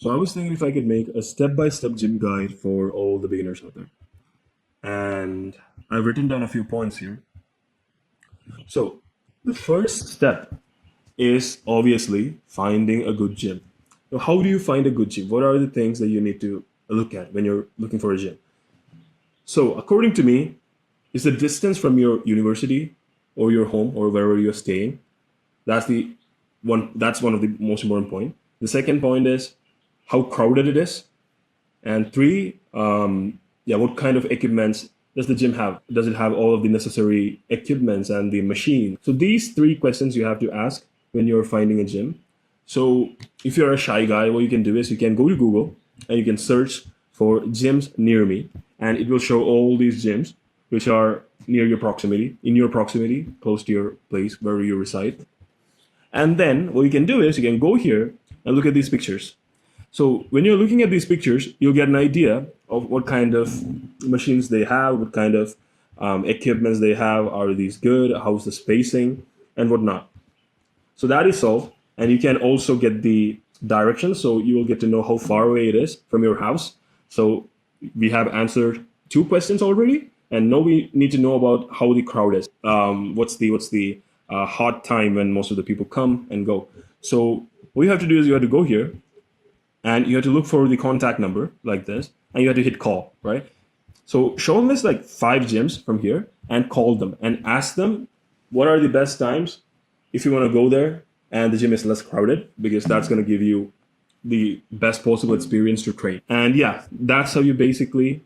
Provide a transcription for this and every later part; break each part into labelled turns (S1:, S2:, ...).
S1: So I was thinking if I could make a step-by-step gym guide for all the beginners out there. And I've written down a few points here. So the first step is obviously finding a good gym. Now, how do you find a good gym? What are the things that you need to look at when you're looking for a gym? So according to me, is the distance from your university or your home or wherever you're staying. That's the that's one of the most important point. The second point is how crowded it is. And three, yeah, what kind of equipments does the gym have? Does it have all of the necessary equipments and the machine? So these three questions you have to ask when you're finding a gym. So if you're a shy guy, what you can do is you can go to Google and you can search for gyms near me, and it will show all these gyms which are near your proximity, in your proximity, close to your place where you reside. And then what you can do is you can go here and look at these pictures. So when you're looking at these pictures, you'll get an idea of what kind of machines they have, what kind of equipments they have. Are these good? How's the spacing and whatnot? So that is solved, and you can also get the directions. So you will get to know how far away it is from your house. So we have answered two questions already, and now we need to know about how the crowd is. What's the hot time when most of the people come and go? So what you have to do is you have to go here and you have to look for the contact number like this, and you have to hit call, right? So show them this like five gyms from here and call them and ask them what are the best times if you want to go there and the gym is less crowded, because that's going to give you the best possible experience to train. And yeah, that's how you basically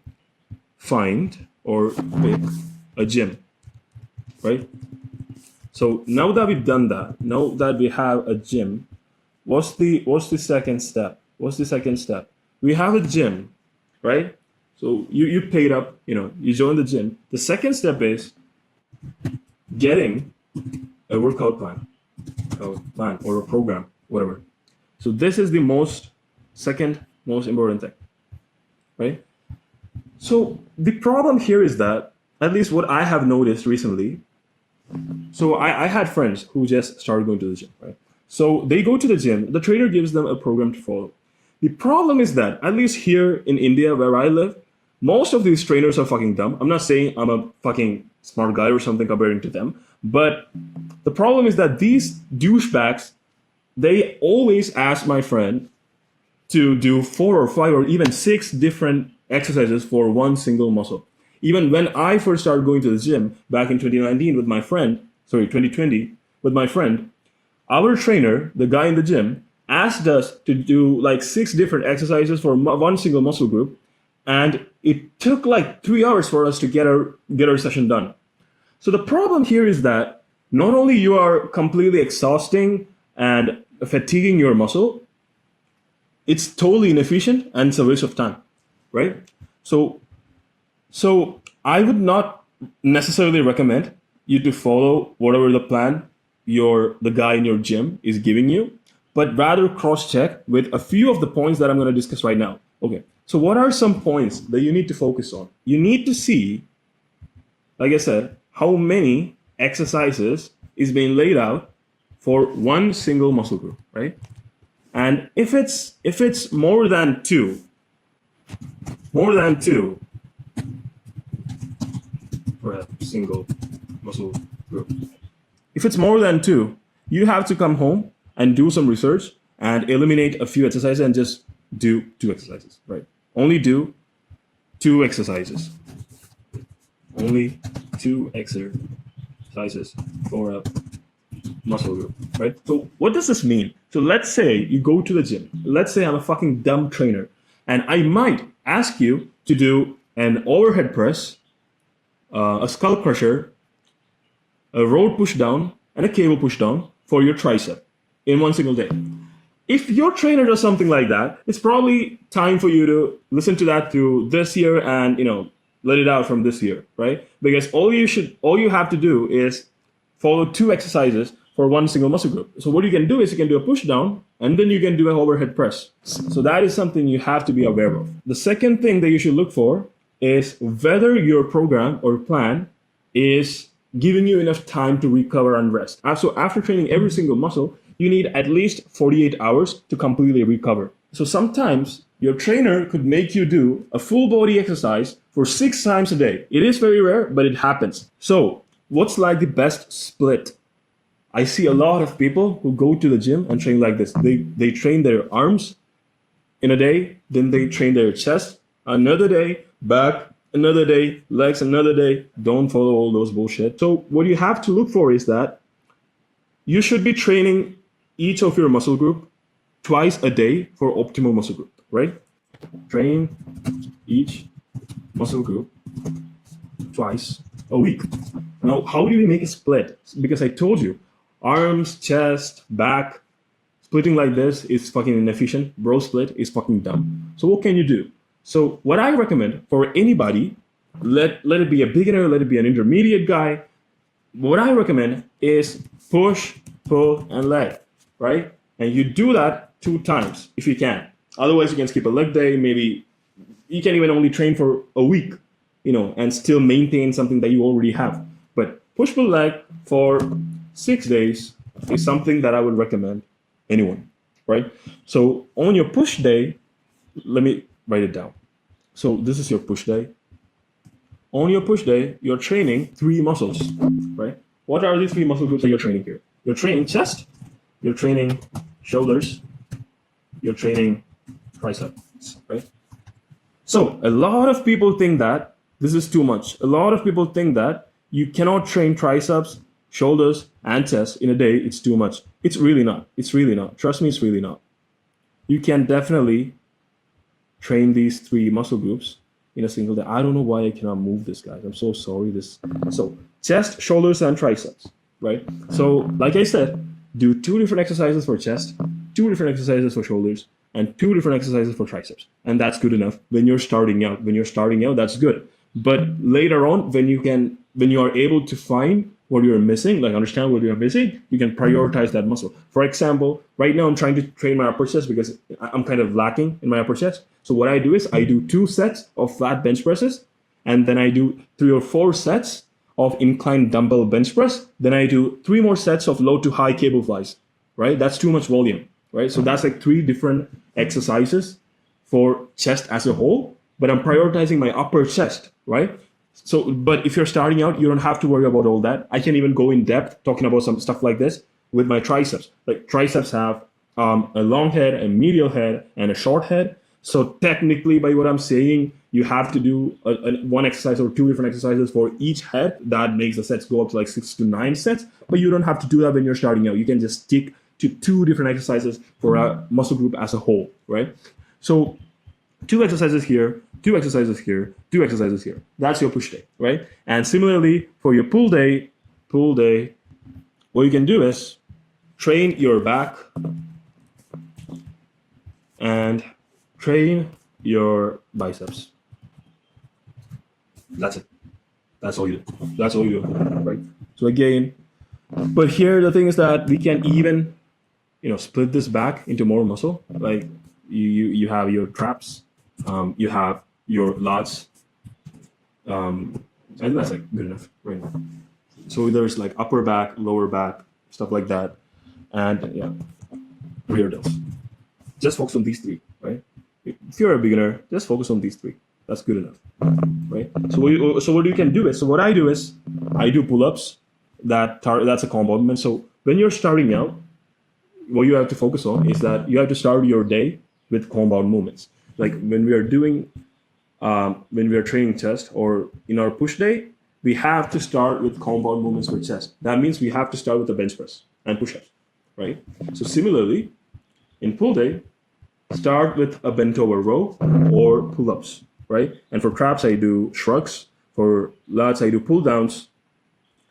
S1: find or pick a gym, right? So now that we've done that, now that we have a gym, what's the second step? What's the second step? We have a gym, right? So you paid up, you join the gym. The second step is getting a workout plan or a program, whatever. So this is the second most important thing, right? So the problem here is that, at least what I have noticed recently, so I had friends who just started going to the gym, right? So they go to the gym, the trainer gives them a program to follow. The problem is that, at least here in India where I live, most of these trainers are fucking dumb. I'm not saying I'm a fucking smart guy or something comparing to them, but the problem is that these douchebags, they always ask my friend to do four or five or even six different exercises for one single muscle. Even when I first started going to the gym back in 2019 with my friend, sorry, 2020 with my friend, our trainer, the guy in the gym, asked us to do like six different exercises for one single muscle group, and it took like 3 hours for us to get our session done. So the problem here is that not only you are completely exhausting and fatiguing your muscle, it's totally inefficient and it's a waste of time, right? So I would not necessarily recommend you to follow whatever the plan the guy in your gym is giving you, but rather cross check with a few of the points that I'm going to discuss right now. Okay. So what are some points that you need to focus on? You need to see, like I said, how many exercises is being laid out for one single muscle group, right? And if it's more than two for a single muscle group. If it's more than two, you have to come home and do some research and eliminate a few exercises and just do two exercises, right? Only do two exercises. Only two exercises for a muscle group, right? So what does this mean? So let's say you go to the gym. Let's say I'm a fucking dumb trainer, and I might ask you to do an overhead press, a skull crusher, a road push down, and a cable push down for your tricep in one single day. If your trainer does something like that, it's probably time for you to listen to that through this year and let it out from this year, right? Because all you have to do is follow two exercises for one single muscle group. So what you can do is you can do a push down and then you can do an overhead press. So that is something you have to be aware of. The second thing that you should look for is whether your program or plan is giving you enough time to recover and rest. So after training every single muscle, you need at least 48 hours to completely recover. So sometimes your trainer could make you do a full body exercise for 6 times a day. It is very rare, but it happens. So what's like the best split? I see a lot of people who go to the gym and train like this. They train their arms in a day, then they train their chest another day, back another day, legs another day. Don't follow all those bullshit. So what you have to look for is that you should be training each of your muscle group twice a day for optimal muscle group, right? Train each muscle group twice a week. Now, how do we make a split? Because I told you, arms, chest, back, splitting like this is fucking inefficient. Bro split is fucking dumb. So what can you do? So what I recommend for anybody, let it be a beginner, let it be an intermediate guy, what I recommend is push, pull, and leg, right? And you do that 2 times if you can. Otherwise, you can skip a leg day. Maybe you can even only train for a week, and still maintain something that you already have. But push, pull, leg for 6 days is something that I would recommend anyone, right? So on your push day, let me write it down. So this is your push day. On your push day, you're training 3 muscles, right? What are these 3 muscle groups that you're training here? You're training chest, you're training shoulders, you're training triceps, right? So a lot of people think that this is too much. A lot of people think that you cannot train triceps, shoulders, and chest in a day. It's too much. It's really not. It's really not. Trust me, it's really not. You can definitely train these 3 muscle groups in a single day. I don't know why I cannot move this, guys. I'm so sorry. So chest, shoulders, and triceps, right? So like I said, do 2 different exercises for chest, 2 different exercises for shoulders, and 2 different exercises for triceps. And that's good enough when you're starting out. When you're starting out, that's good. But later on, when you are able to find what you're missing, like understand what you're missing, you can prioritize that muscle. For example, right now I'm trying to train my upper chest because I'm kind of lacking in my upper chest. So what I do is I do 2 sets of flat bench presses, and then I do 3 or 4 sets of inclined dumbbell bench press. Then I do 3 more sets of low to high cable flies, right? That's too much volume, right? So that's like 3 different exercises for chest as a whole, but I'm prioritizing my upper chest, right? So, but if you're starting out, you don't have to worry about all that. I can even go in depth talking about some stuff like this with my triceps. Like triceps have a long head, a medial head, and a short head. So technically, by what I'm saying, you have to do one exercise or 2 different exercises for each head. That makes the sets go up to like 6 to 9 sets. But you don't have to do that when you're starting out. You can just stick to 2 different exercises for a muscle group as a whole, right? So 2 exercises here, 2 exercises here, 2 exercises here. That's your push day, right? And similarly, for your pull day, what you can do is train your back and train your biceps. That's it. That's all you do. That's all you do, right? So again, but here the thing is that we can even, split this back into more muscle. Like you have your traps, you have your lats, and that's like good enough right now. So there's like upper back, lower back, stuff like that, and yeah, rear delts. Just focus on these 3, right? If you're a beginner, just focus on these 3. That's good enough, right? So what you can do is, so what I do is, I do pull-ups. That's a compound movement. So when you're starting out, what you have to focus on is that you have to start your day with compound movements. Like when we are training chest or in our push day, we have to start with compound movements for chest. That means we have to start with the bench press and push-ups, right? So similarly, in pull day, start with a bent over row or pull-ups, right? And for traps, I do shrugs. For lats, I do pull downs.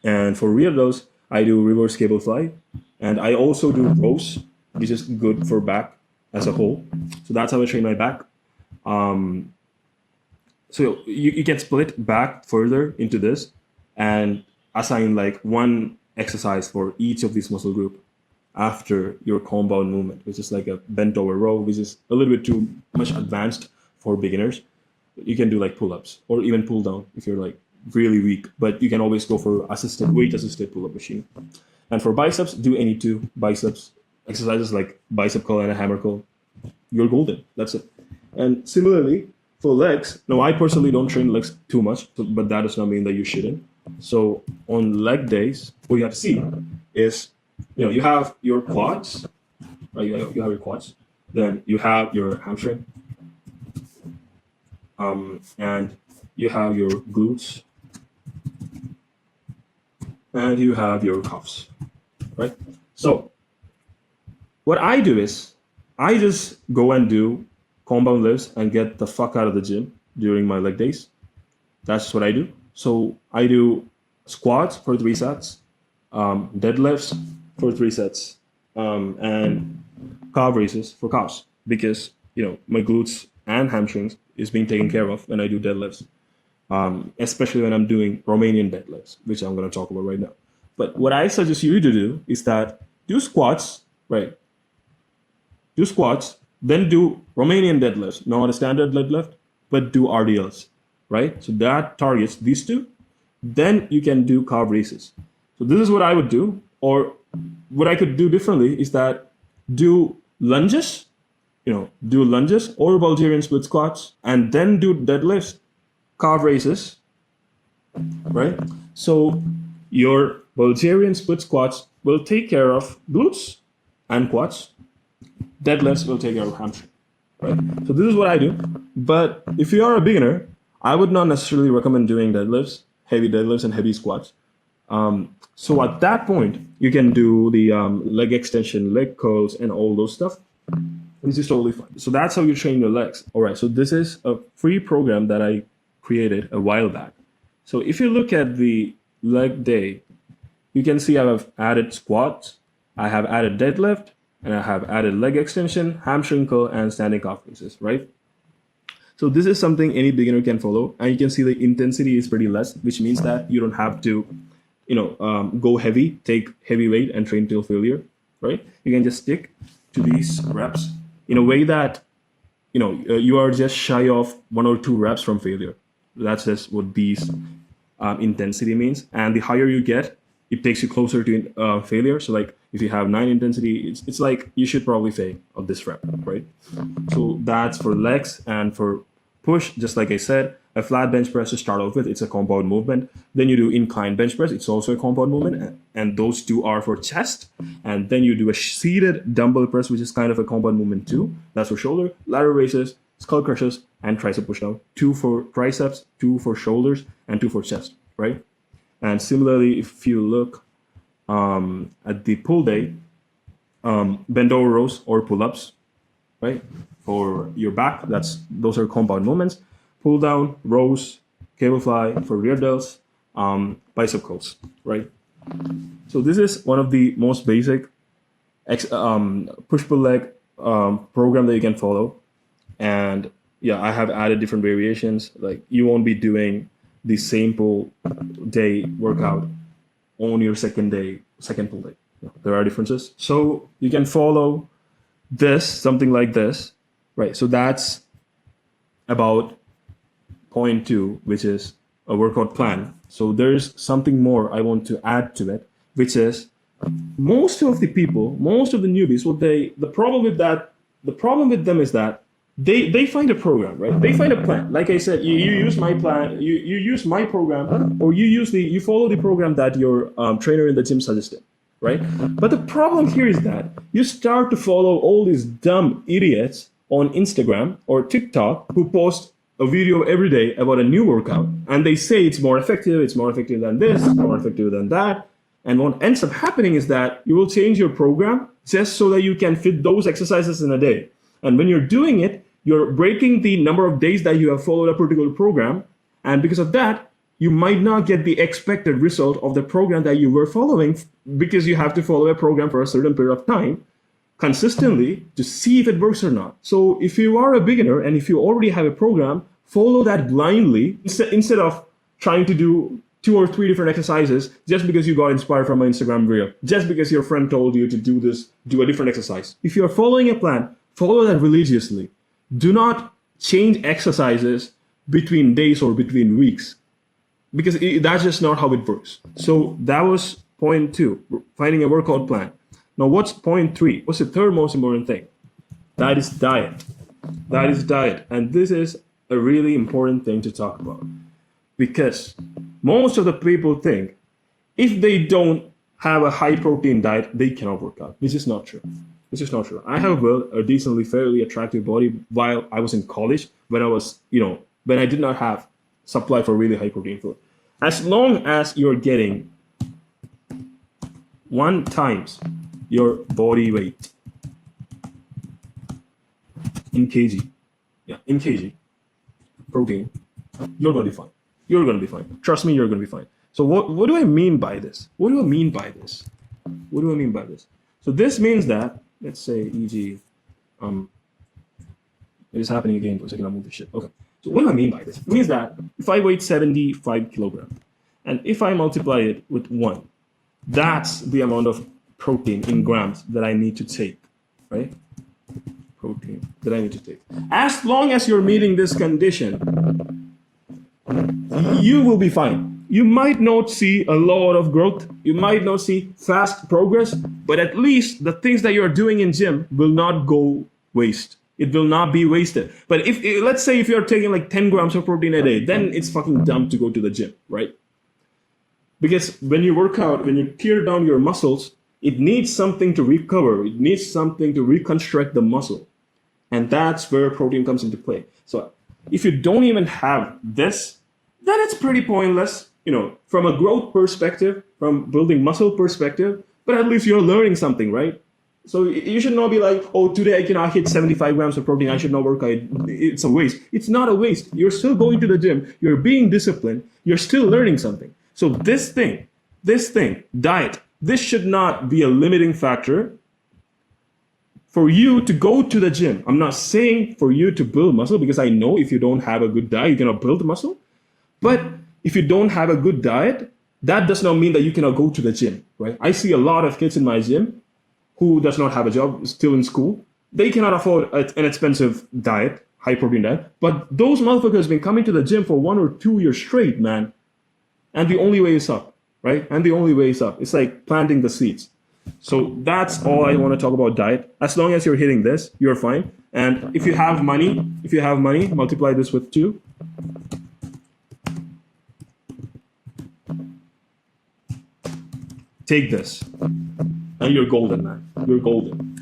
S1: And for rear delts, I do reverse cable fly. And I also do rows, which is good for back as a whole. So that's how I train my back. So you can split back further into this and assign like one exercise for each of these muscle group after your compound movement, which is like a bent over row, which is a little bit too much advanced for beginners. You can do like pull-ups or even pull down if you're like really weak, but you can always go for weight assisted pull-up machine. And for biceps, do any 2 biceps exercises like bicep curl and a hammer curl. you're golden. That's it. And similarly for legs, no, I personally don't train legs too much, but that does not mean that you shouldn't. So on leg days, what you have to see is, you have your quads, right? You have your quads, then you have your hamstring, and you have your glutes, and you have your calves, right? So what I do is I just go and do compound lifts and get the fuck out of the gym during my leg days. That's what I do. So I do squats for 3 sets, deadlifts for 3 sets, and calf raises for calves because my glutes and hamstrings is being taken care of when I do deadlifts, especially when I'm doing Romanian deadlifts, which I'm going to talk about right now. But what I suggest you to do is that do squats, right? Do squats, then do Romanian deadlifts, not a standard deadlift, but do RDLs, right? So that targets these two. Then you can do calf raises. So this is what I would do, or what I could do differently is that do lunges, do lunges or Bulgarian split squats, and then do deadlifts, calf raises, right? So your Bulgarian split squats will take care of glutes and quads. Deadlifts will take care of hamstring, right? So this is what I do. But if you are a beginner, I would not necessarily recommend doing deadlifts, heavy deadlifts and heavy squats. So at that point, you can do the leg extension, leg curls, and all those stuff. This is totally fine. So that's how you train your legs. All right. So this is a free program that I created a while back. So if you look at the leg day, you can see I have added squats, I have added deadlift, and I have added leg extension, hamstring curl, and standing calf raises, right? So this is something any beginner can follow, and you can see the intensity is pretty less, which means that you don't have to, go heavy, take heavy weight, and train till failure, right? You can just stick to these reps in a way that, you are just shy of 1 or 2 reps from failure. That's just what these intensity means. And the higher you get, it takes you closer to failure. So like if you have 9 intensity, it's like you should probably fail on this rep, right? So that's for legs. And for push, just like I said, a flat bench press to start off with, it's a compound movement. Then you do incline bench press, it's also a compound movement. And those two are for chest. And then you do a seated dumbbell press, which is kind of a compound movement too. That's for shoulder, lateral raises, skull crushers, and tricep push down. 2 for triceps, 2 for shoulders, and 2 for chest, right? And similarly, if you look at the pull day, bend over rows or pull-ups, right? For your back, those are compound movements. Pull down, rows, cable fly for rear delts, bicep curls, right? So this is one of the most basic push-pull leg program that you can follow. And yeah, I have added different variations. Like you won't be doing the same pull day workout on your second pull day. There are differences. So you can follow something like this, right? So that's about point 2, which is a workout plan. So there's something more I want to add to it, which is most of the newbies, the problem with them is that they find a program, right? They find a plan. Like I said, you use my plan, you use my program, or you follow the program that your trainer in the gym suggested, right? But the problem here is that you start to follow all these dumb idiots on Instagram or TikTok who post a video every day about a new workout, and they say it's more effective than this, more effective than that. And what ends up happening is that you will change your program just so that you can fit those exercises in a day. And when you're doing it, you're breaking the number of days that you have followed a particular program. And because of that, you might not get the expected result of the program that you were following, because you have to follow a program for a certain period of time consistently to see if it works or not. So if you are a beginner and if you already have a program, follow that blindly instead of trying to do 2 or 3 different exercises just because you got inspired from an Instagram reel, just because your friend told you to do a different exercise. If you're following a plan, follow that religiously. Do not change exercises between days or between weeks, because that's just not how it works. So that was point 2, finding a workout plan. Now what's point 3? What's the third most important thing? That is diet. That is diet. And this is a really important thing to talk about because most of the people think if they don't have a high protein diet, they cannot work out. This is not true. This is not true. I have built a decently, fairly attractive body while I was in college when I was, when I did not have supply for really high protein food. As long as you're getting 1 times your body weight in kg, in kg protein, you're going to be fine. You're going to be fine. Trust me, you're going to be fine. So what do I mean by this? What do I mean by this? What do I mean by this? So this means that, let's say, e.g., it is happening again for a second. I'll move this shit. Okay. So what do I mean by this? It means that if I weigh 75 kilograms, and if I multiply it with 1, that's the amount of protein in grams that I need to take, right? Protein that I need to take. As long as you're meeting this condition, you will be fine. You might not see a lot of growth. You might not see fast progress, but at least the things that you're doing in gym will not go waste. It will not be wasted. But if let's say if you're taking like 10 grams of protein a day, then it's fucking dumb to go to the gym, right? Because when you work out, when you tear down your muscles, it needs something to recover. It needs something to reconstruct the muscle. And that's where protein comes into play. So if you don't even have this, then it's pretty pointless, from a growth perspective, from building muscle perspective, but at least you're learning something, right? So you should not be like, oh, today I cannot hit 75 grams of protein. I should not work out. It's a waste. It's not a waste. You're still going to the gym. You're being disciplined. You're still learning something. So this thing, diet, this should not be a limiting factor for you to go to the gym. I'm not saying for you to build muscle because I know if you don't have a good diet, you cannot build muscle. But if you don't have a good diet, that does not mean that you cannot go to the gym, right? I see a lot of kids in my gym who does not have a job, still in school. They cannot afford an expensive diet, high protein diet. But those motherfuckers have been coming to the gym for 1 or 2 years straight, man. And the only way is up, right? And the only way is up. It's like planting the seeds. So that's all I want to talk about diet. As long as you're hitting this, you're fine. And if you have money, multiply this with 2. Take this, and you're golden, man. You're golden.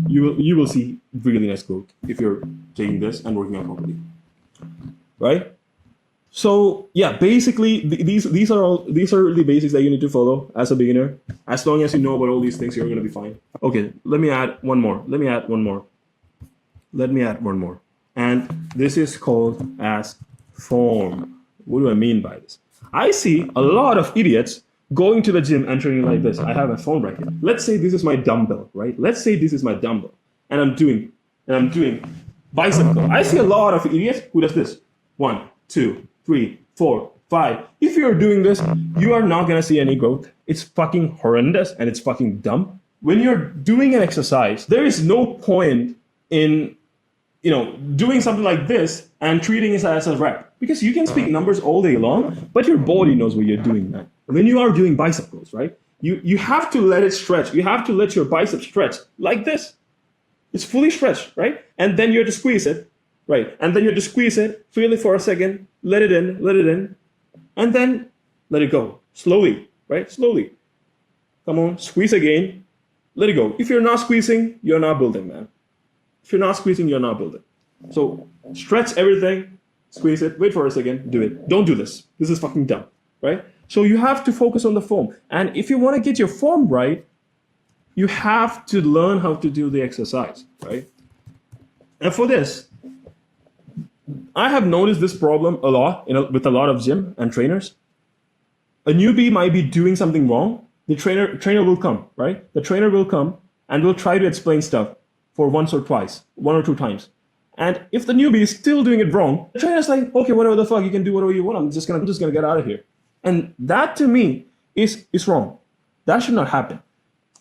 S1: You will see really nice growth if you're taking this and working out properly, right? So yeah, basically these are the basics that you need to follow as a beginner. As long as you know about all these things, you're gonna be fine. Okay, let me add one more. And this is called as form. What do I mean by this? I see a lot of idiots going to the gym and training like this. I have a phone right here. Let's say this is my dumbbell, right? Let's say this is my dumbbell, and I'm doing bicep curl. I see a lot of idiots who does this. 1, 2, 3, 4, 5. If you're doing this, you are not gonna see any growth. It's fucking horrendous and it's fucking dumb. When you're doing an exercise, there is no point in doing something like this and treating it as a rep, because you can speak numbers all day long, but your body knows what you're doing, man. When you are doing bicep curls, right? You have to let it stretch. You have to let your bicep stretch like this. It's fully stretched, right? And then you have to squeeze it, right? And then you have to squeeze it, feel it for a second, let it in, and then let it go. Slowly, right? Slowly. Come on, squeeze again, let it go. If you're not squeezing, you're not building, man. If you're not squeezing, you're not building. So stretch everything, squeeze it, wait for a second, do it. Don't do this. This is fucking dumb, right? So you have to focus on the form. And if you want to get your form right, you have to learn how to do the exercise, right? And for this, I have noticed this problem a lot with a lot of gym and trainers. A newbie might be doing something wrong. The trainer will come, right? The trainer will come and will try to explain stuff for once or twice, 1 or 2 times. And if the newbie is still doing it wrong, the trainer's like, okay, whatever the fuck, you can do whatever you want. I'm just gonna get out of here. And that to me is wrong. That should not happen,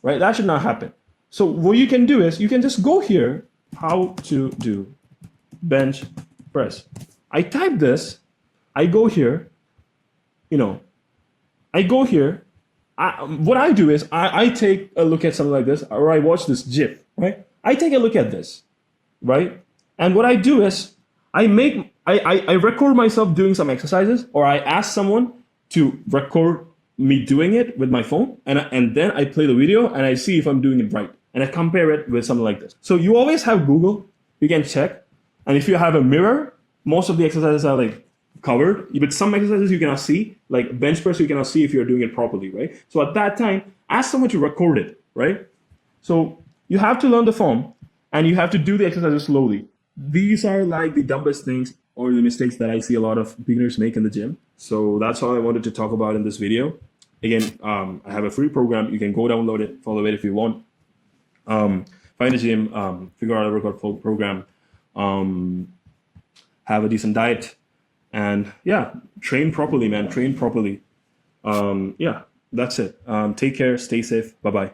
S1: right? That should not happen. So what you can do is you can just go here, how to do bench press. I type this, I go here, I go here. What I do is I take a look at something like this, or I watch this GIF, right? I take a look at this, right? And what I do is I record myself doing some exercises, or I ask someone to record me doing it with my phone, and then I play the video and I see if I'm doing it right, and I compare it with something like this. So you always have Google, you can check, and if you have a mirror, most of the exercises are like covered, but some exercises you cannot see, like bench press you cannot see if you're doing it properly, right? So at that time, ask someone to record it, right? So you have to learn the form and you have to do the exercises slowly. These are like the dumbest things or the mistakes that I see a lot of beginners make in the gym. So that's all I wanted to talk about in this video. Again, I have a free program. You can go download it, follow it if you want. Find a gym, figure out a workout program, have a decent diet, and yeah, train properly, man. Train properly. Yeah, that's it. Take care. Stay safe. Bye-bye.